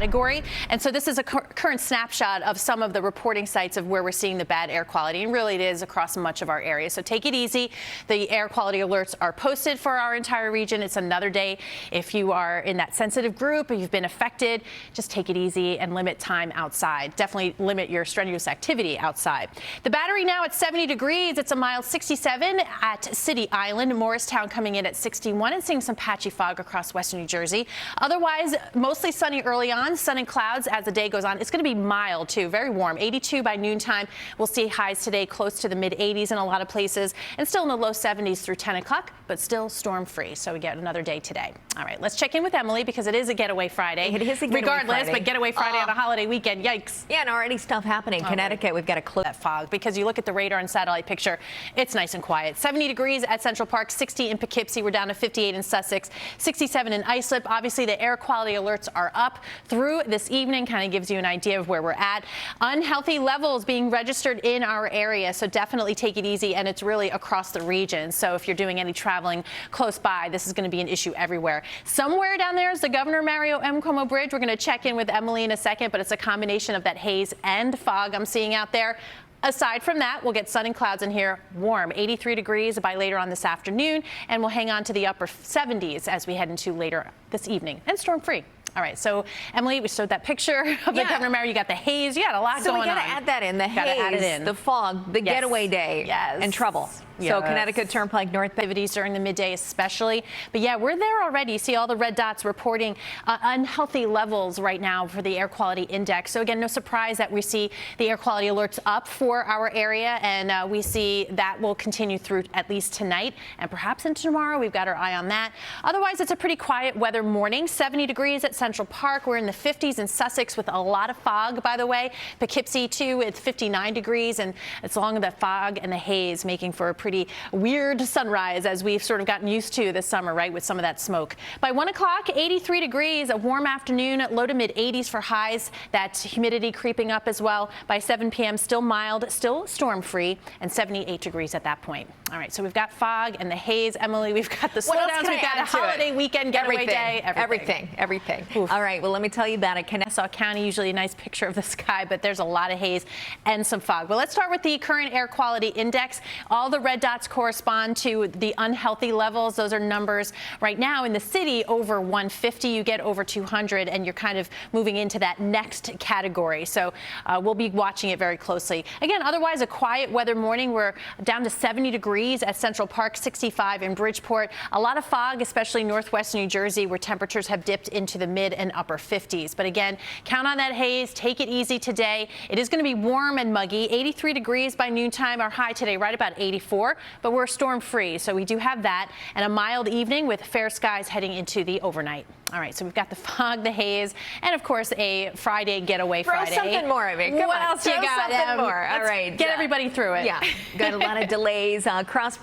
Category. And so this is a current snapshot of some of the reporting sites of where we're seeing the bad air quality, and really it is across much of our area. So take it easy. The air quality alerts are posted for our entire region. It's another day. If you are in that sensitive group or you've been affected, just take it easy and limit time outside. Definitely limit your strenuous activity outside. The Battery now at 70 degrees. It's a mild 67 at City Island. Morristown coming in at 61 and seeing some patchy fog across western New Jersey. Otherwise, mostly sunny early on. Sun and clouds as the day goes on. It's going to be mild too, very warm. 82 by noontime. We'll see highs today close to the mid 80s in a lot of places and still in the low 70s through 10 o'clock, but still storm free. So we get another day today. All right, let's check in with Emily because it is a getaway Friday. It is a getaway regardless, Friday. But getaway Friday on a holiday weekend. Yikes. Yeah, and already stuff happening. Connecticut, we've got a close that fog because you look at the radar and satellite picture, it's nice and quiet. 70 degrees at Central Park, 60 in Poughkeepsie. We're down to 58 in Sussex, 67 in Islip. Obviously, the air quality alerts are up through this evening. Kind of gives you an idea of where we're at. Unhealthy levels being registered in our area, so definitely take it easy, and it's really across the region. So if you're doing any traveling close by, this is going to be an issue everywhere. Somewhere down there is the Governor Mario M. Cuomo Bridge. We're going to check in with Emily in a second, but it's a combination of that haze and fog I'm seeing out there. Aside from that, we'll get sun and clouds in here, warm, 83 degrees by later on this afternoon, and we'll hang on to the upper 70s as we head into later this evening, and storm free. All right, so Emily, we showed that picture of the Governor Mario. You got the haze. You got a lot going on. So we got to add that in, the haze, the fog, the getaway day, and trouble. Yes. So Connecticut Turnpike North activities during the midday especially. But yeah, we're there already. You see all the red dots reporting unhealthy levels right now for the air quality index. So again, no surprise that we see the air quality alerts up for our area, and we see that will continue through at least tonight and perhaps into tomorrow. We've got our eye on that. Otherwise, it's a pretty quiet weather morning. 70 degrees at Central Park. We're in the 50s in Sussex with a lot of fog, by the way. Poughkeepsie, too, with 59 degrees, and it's along with the fog and the haze making for a pretty weird sunrise as we've sort of gotten used to this summer, right, with some of that smoke. By 1 o'clock, 83 degrees, a warm afternoon, low to mid 80s for highs. That humidity creeping up as well. By 7 p.m., still mild, still storm free, and 78 degrees at that point. All right, so we've got fog and the haze. Emily, we've got the slowdowns. We've got a holiday weekend getaway day. Everything. All right, well, let me tell you about it. Nassau County, usually a nice picture of the sky, but there's a lot of haze and some fog. Well, let's start with the current air quality index. All the red dots correspond to the unhealthy levels. Those are numbers right now in the city over 150. You get over 200, and you're kind of moving into that next category. So we'll be watching it very closely. Again, otherwise a quiet weather morning. We're down to 70 degrees at Central Park, 65 in Bridgeport. A lot of fog, especially northwest New Jersey, where temperatures have dipped into the mid and upper 50s. But again, count on that haze. Take it easy today. It is going to be warm and muggy. 83 degrees by noontime. Our high today right about 84, but we're storm free. So we do have that, and a mild evening with fair skies heading into the overnight. All right, so we've got the fog, the haze, and of course a Friday getaway Friday. Throw something more of it. Come what on, else you got? Something more. All right. Get everybody through it. Yeah, got a lot of delays. Cross